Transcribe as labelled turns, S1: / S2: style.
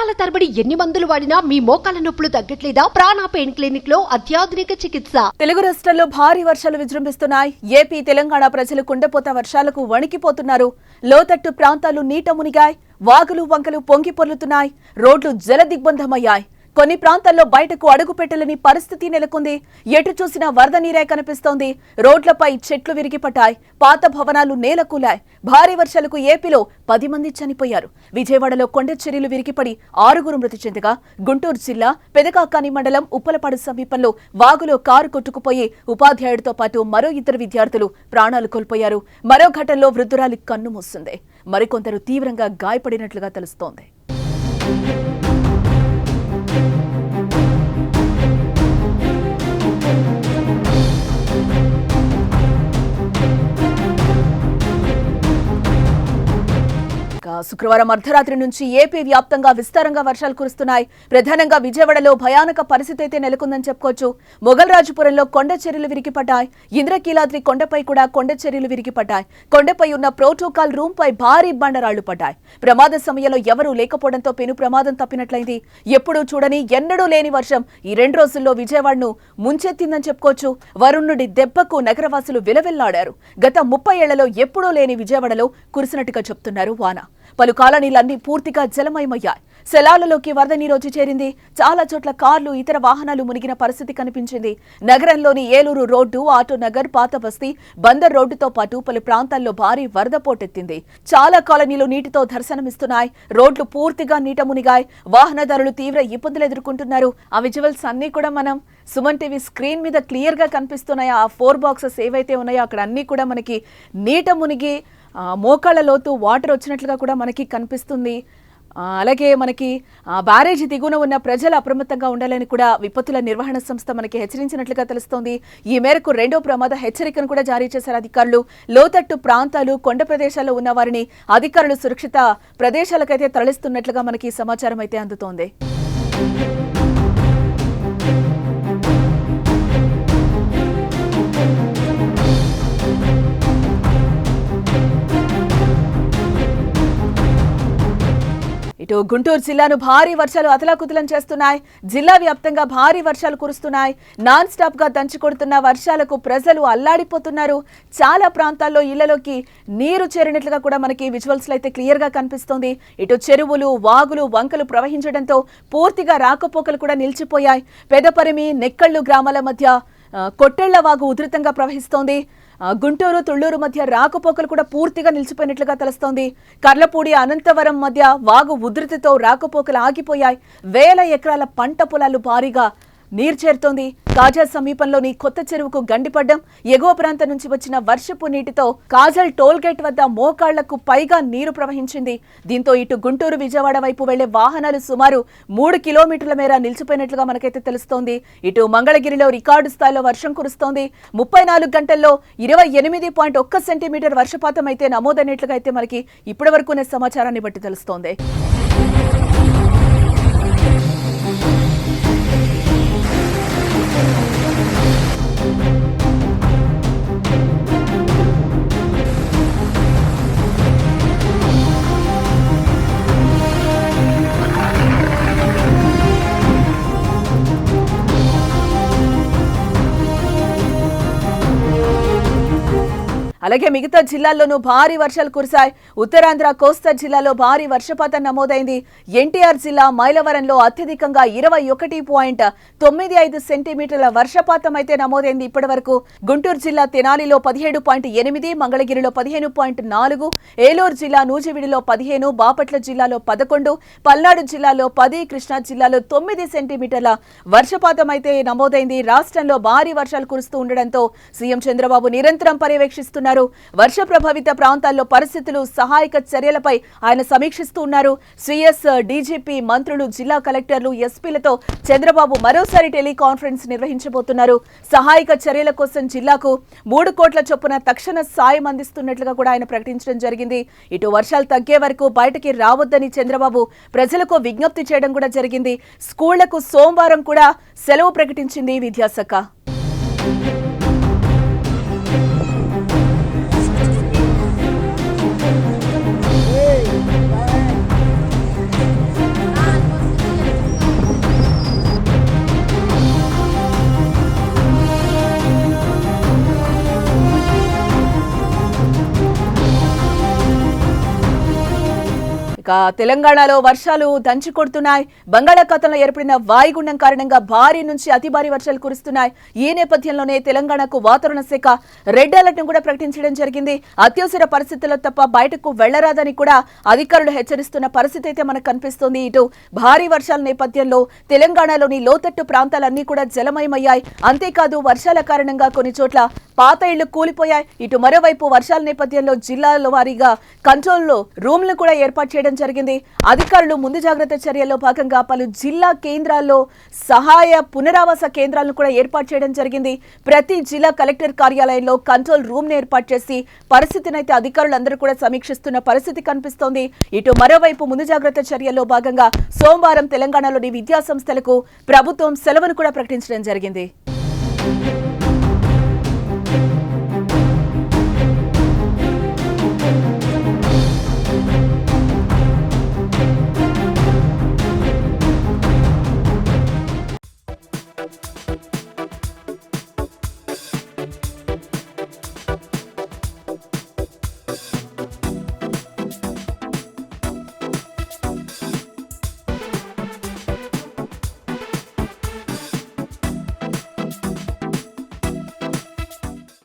S1: నెలల తరబడి ఎన్ని మందులు వాడినా మీ మోకాల నొప్పులు తగ్గట్లేదా? ప్రాణ పెయిన్ క్లినిక్ లో అత్యాధునిక చికిత్స.
S2: తెలుగు రాష్ట్రాల్లో భారీ వర్షాలు విజృంభిస్తున్నాయి. ఏపీ, తెలంగాణ ప్రజలు కుండపోత వర్షాలకు వణికిపోతున్నారు. లోతట్టు ప్రాంతాలు నీట మునిగాయి. వాగులు వంకలు పొంగి పొర్లుతున్నాయి. రోడ్లు జల దిగ్బంధమయ్యాయి. కొన్ని ప్రాంతాల్లో బయటకు అడుగు పెట్టలేని పరిస్థితి నెలకొంది. ఎటు చూసినా వరద నీరే కనిపిస్తోంది. రోడ్లపై చెట్లు విరిగిపడ్డాయి. పాత భవనాలు నేలకూలాయి. భారీ వర్షాలకు ఏపీలో 10 మంది చనిపోయారు. విజయవాడలో కొండ చర్యలు విరిగిపడి 6 మృతి చెందగా, గుంటూరు జిల్లా పెదకాకాని మండలం ఉప్పలపాడు సమీపంలో వాగులో కారు కొట్టుకుపోయి ఉపాధ్యాయుడితో పాటు మరో 2 విద్యార్థులు ప్రాణాలు కోల్పోయారు. మరో ఘటనలో వృద్ధురాలి కన్ను మూసింది. మరికొందరు తీవ్రంగా గాయపడినట్లుగా తెలుస్తోంది. శుక్రవారం అర్ధరాత్రి నుంచి ఏపీ వ్యాప్తంగా విస్తారంగా వర్షాలు కురుస్తున్నాయి. ప్రధానంగా విజయవాడలో భయానక పరిస్థితి అయితే నెలకొందని చెప్పుకోవచ్చు. మొగల్రాజుపురంలో కొండ చర్యలు విరిగిపడ్డాయి. ఇంద్రకీలాద్రి కొండపై కూడా కొండ చర్యలు విరిగిపడ్డాయి. కొండపై ఉన్న ప్రోటోకాల్ రూమ్ పై భారీ బండరాళ్లు పడ్డాయి. ప్రమాద సమయంలో ఎవరూ లేకపోవడంతో పెను ప్రమాదం తప్పినట్లయింది. ఎప్పుడూ చూడని, ఎన్నడూ లేని వర్షం ఈ 2 రోజుల్లో విజయవాడను ముంచెత్తిందని చెప్పుకోవచ్చు. వరుణుడి దెబ్బకు నగరవాసులు విలవిల్లాడారు. గత 30 ఏళ్లలో ఎప్పుడూ లేని విజయవాడలో కురిసినట్టుగా చెప్తున్నారు వాన. పలు కాలనీలన్నీ పూర్తిగా జలమయమయ్యాయి. సెలాలలోకి వరద నీరు వచ్చి చేరింది. చాలా చోట్ల కార్లు, ఇతర వాహనాలు మునిగిన పరిస్థితి కనిపించింది. నగరంలోని ఏలూరు రోడ్డు, ఆటో నగర్, పాత బస్తీ, బందర్ రోడ్డుతో పాటు పలు ప్రాంతాల్లో భారీ వరద పోటెత్తింది. చాలా కాలనీలు నీటితో దర్శనమిస్తున్నాయి. రోడ్లు పూర్తిగా నీట మునిగాయి. వాహనదారులు తీవ్ర ఇబ్బందులు ఎదుర్కొంటున్నారు. ఆ విజువల్స్ అన్ని కూడా మనం సుమన్ టీవీ స్క్రీన్ మీద క్లియర్ గా కనిపిస్తున్నాయి. ఆ 4 బాక్సెస్ ఏవైతే ఉన్నాయో అక్కడ అన్ని కూడా మనకి నీట మునిగి మోకాళ్ల లోతు వాటర్ వచ్చినట్లుగా కూడా మనకి కనిపిస్తుంది. అలాగే మనకి బ్యారేజీ దిగువన ఉన్న ప్రజలు అప్రమత్తంగా ఉండాలని కూడా విపత్తుల నిర్వహణ సంస్థ మనకి హెచ్చరించినట్లుగా తెలుస్తోంది. ఈ మేరకు 2వ ప్రమాద హెచ్చరికను కూడా జారీ చేశారు అధికారులు. లోతట్టు ప్రాంతాలు, కొండ ప్రదేశాల్లో ఉన్న వారిని అధికారులు సురక్షిత ప్రదేశాలకైతే తరలిస్తున్నట్లుగా మనకి సమాచారం అయితే అందుతోంది. ఇటు గుంటూరు జిల్లాను భారీ వర్షాలు అతలాకుతలం చేస్తున్నాయి. జిల్లా వ్యాప్తంగా భారీ వర్షాలు కురుస్తున్నాయి. నాన్ స్టాప్ గా దంచుకొడుతున్న వర్షాలకు ప్రజలు అల్లాడిపోతున్నారు. చాలా ప్రాంతాల్లో ఇళ్లలోకి నీరు చేరినట్లుగా కూడా మనకి విజువల్స్ లో అయితే క్లియర్ గా కనిపిస్తోంది. ఇటు చెరువులు, వాగులు, వంకలు ప్రవహించడంతో పూర్తిగా రాకపోకలు కూడా నిలిచిపోయాయి. పెదపరిమి, నెక్కళ్లు గ్రామాల మధ్య కొట్టెళ్ల వాగు ఉధృతంగా ప్రవహిస్తోంది. గుంటూరు, తుళ్లూరు మధ్య రాకపోకలు కూడా పూర్తిగా నిలిచిపోయినట్లుగా తెలుస్తోంది. కర్లపూడి, అనంతవరం మధ్య వాగు ఉధృతితో రాకపోకలు ఆగిపోయాయి. వేల ఎకరాల పంట పొలాలు భారీగా నీరు చేరుతోంది. కాజా సమీపంలోని కొత్త చెరువుకు గండిపడ్డం, ఎగువ ప్రాంతం నుంచి వచ్చిన వర్షపు నీటితో కాజల్ టోల్ గేట్ వద్ద మోకాళ్లకు పైగా నీరు ప్రవహించింది. దీంతో ఇటు గుంటూరు, విజయవాడ వైపు వెళ్లే వాహనాలు సుమారు 3 కిలోమీటర్ల మేర నిలిచిపోయినట్లుగా మనకైతే తెలుస్తోంది. ఇటు మంగళగిరిలో రికార్డు స్థాయిలో వర్షం కురుస్తోంది. 34 గంటల్లో 28.1 సెంటీమీటర్ వర్షపాతం అయితే నమోదైనట్లుగా అయితే మనకి ఇప్పటి వరకు సమాచారాన్ని బట్టి తెలుస్తోంది. అలాగే మిగతా జిల్లాల్లోనూ భారీ వర్షాలు కురిశాయి. ఉత్తరాంధ్ర, కోస్తా జిల్లాలో భారీ వర్షపాతం నమోదైంది. ఎన్టీఆర్ జిల్లా మైలవరంలో అత్యధికంగా 21.95 సెంటీమీటర్ల వర్షపాతం అయితే నమోదైంది. ఇప్పటి వరకు గుంటూరు జిల్లా తెనాలిలో 17.8, మంగళగిరిలో 15.4, ఏలూరు జిల్లా నూజివీడులో 15, బాపట్ల జిల్లాలో 11, పల్నాడు జిల్లాలో 10, కృష్ణా జిల్లాలో 9 సెంటీమీటర్ల వర్షపాతం అయితే నమోదైంది. రాష్ట్రంలో భారీ వర్షాలు కురుస్తూ ఉండడంతో సీఎం చంద్రబాబు నిరంతరం పర్యవేక్షిస్తున్నారు. వర్ష ప్రభావిత ప్రాంతాల్లో పరిస్థితులు, సహాయక చర్యలపై ఆయన సమీక్షిస్తూ ఉన్నారు. సిఎస్, డీజీపీ, మంత్రులు, జిల్లా కలెక్టర్లు, ఎస్పీలతో చంద్రబాబు మరోసారి టెలికాన్ఫరెన్స్ నిర్వహించబోతున్నారు. సహాయక చర్యల కోసం జిల్లాకు 3 కోట్ల చొప్పున తక్షణ సాయం అందిస్తున్నట్లుగా కూడా ఆయన ప్రకటించడం జరిగింది. ఇటు వర్షాలు తగ్గే వరకు బయటికి రావద్దని చంద్రబాబు ప్రజలకు విజ్ఞప్తి చేయడం కూడా జరిగింది. స్కూళ్లకు సోమవారం కూడా సెలవు ప్రకటించింది విద్యాశాఖ. ఇక తెలంగాణలో వర్షాలు దంచి కొడుతున్నాయి. బంగాళాఖాతంలో ఏర్పడిన వాయుగుండం కారణంగా భారీ నుంచి అతి భారీ వర్షాలు కురుస్తున్నాయి. ఈ నేపథ్యంలోనే తెలంగాణకు వాతావరణ శాఖ రెడ్ అలర్ట్ ను కూడా ప్రకటించడం జరిగింది. అత్యవసర పరిస్థితుల్లో తప్ప బయటకు వెళ్లరాదని కూడా అధికారులు హెచ్చరిస్తున్న పరిస్థితి అయితే మనకు కనిపిస్తోంది. ఇటు భారీ వర్షాల నేపథ్యంలో తెలంగాణలోని లోతట్టు ప్రాంతాలన్నీ కూడా జలమయమయ్యాయి. అంతేకాదు వర్షాల కారణంగా కొన్ని చోట్ల పాత ఇళ్లు కూలిపోయాయి. ఇటు మరోవైపు వర్షాల నేపథ్యంలో జిల్లాల వారీగా కంట్రోల్ రూమ్లు కూడా ఏర్పాటు చేయడం జరిగింది. అధికారులు ముందు జాగ్రత్త చర్యల్లో భాగంగా పలు జిల్లా కేంద్రాల్లో సహాయ పునరావాస కేంద్రాలను కూడా ఏర్పాటు చేయడం జరిగింది. ప్రతి జిల్లా కలెక్టర్ కార్యాలయంలో కంట్రోల్ రూమ్ ను ఏర్పాటు చేసి పరిస్థితిని అయితే అధికారులందరూ కూడా సమీక్షిస్తున్న పరిస్థితి కనిపిస్తోంది. ఇటు మరోవైపు ముందు జాగ్రత్త చర్యల్లో భాగంగా సోమవారం తెలంగాణలోని విద్యా సంస్థలకు ప్రభుత్వం సెలవును కూడా ప్రకటించడం జరిగింది.